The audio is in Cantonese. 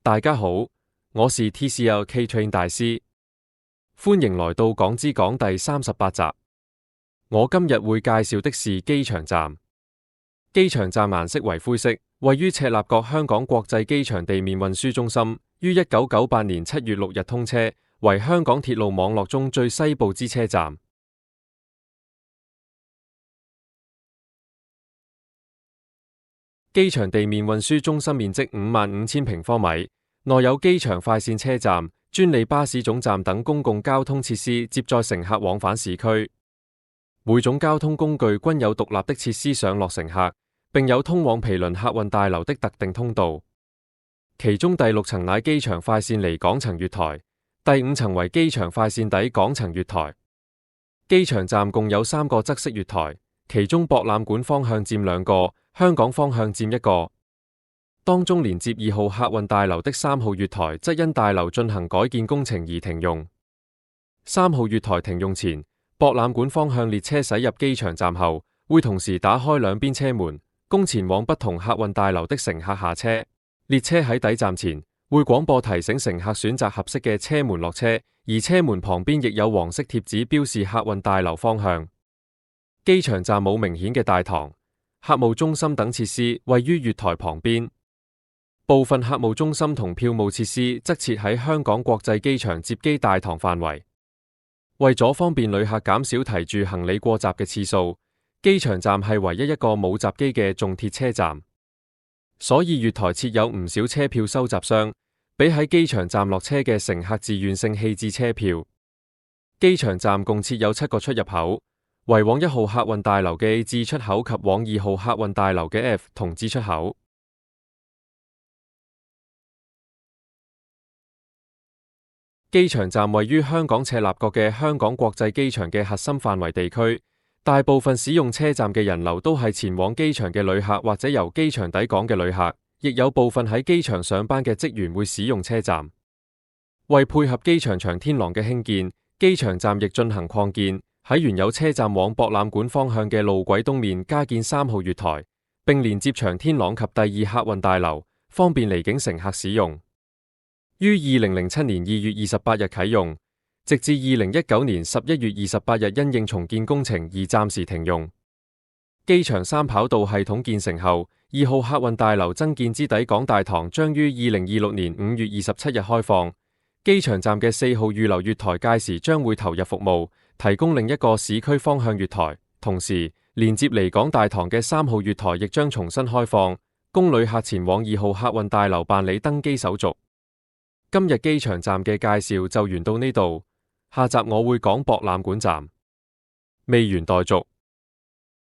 大家好，我是 TCL K-Train 大師，歡迎來到講之講第38集。我今日會介紹的是機場站。機場站顏色為灰色，位於赤鱲角香港國際機場地面運輸中心，於1998年7月6日通車，為香港鐵路網絡中最西部之車站。機場地面運輸中心面積55,000平方米，內有機場快線車站、專利巴士總站等公共交通設施，接載乘客往返市區。每種交通工具均有獨立的設施上落乘客，並有通往毗鄰客運大樓的特定通道。其中第6層乃機場快線離港層月台，第5層為機場快線抵港層月台。機場站共有3個側式月台，其中博覽館方向佔2個，香港方向佔1個。當中連接2號客運大樓的3號月台則因大樓進行改建工程而停用。3號月台停用前，博覽館方向列車駛入機場站後，會同時打開兩邊車門，供前往不同客運大樓的乘客下車。列車喺抵站前，會廣播提醒乘客選擇合適嘅車門落車，而車門旁邊亦有黃色貼紙標示客運大樓方向。機場站冇明顯嘅大堂、客務中心等設施位於月台旁邊，部分客務中心同票務設施則設喺香港國際機場接機大堂範圍。為咗方便旅客減少提住行李過閘嘅次數，機場站係唯一一個冇閘機嘅重鐵車站，所以月台設有唔少車票收集箱，俾喺機場站落車嘅乘客自願性棄置車票。機場站共設有7個出入口，為往1號客運大樓嘅 A 字出口及往2號客運大樓嘅 F 同字出口。機場站位於香港赤鱲角嘅香港國際機場嘅核心範圍地區，大部分使用車站嘅人流都係前往機場嘅旅客或者由機場抵港嘅旅客，亦有部分喺機場上班嘅職員會使用車站。為配合機場長天廊嘅興建，機場站亦進行擴建，喺原有車站往博覽館方向嘅路軌東面加建3號月台，並連接長天廊及第2客運大樓，方便離境乘客使用。於2007年2月28日啟用，直至2019年11月28日因應重建工程而暫時停用。機場3跑道系統建成後，2號客運大樓增建之抵港大堂將於2026年5月27日開放。機場站嘅4號預留月台屆時將會投入服務，提供另一個市區方向月台。同時，連接離港大堂嘅3號月台亦將重新開放，供旅客前往2號客運大樓辦理登機手續。今日機場站嘅介紹就完到呢度，下集我會講博覽館站，未完待續。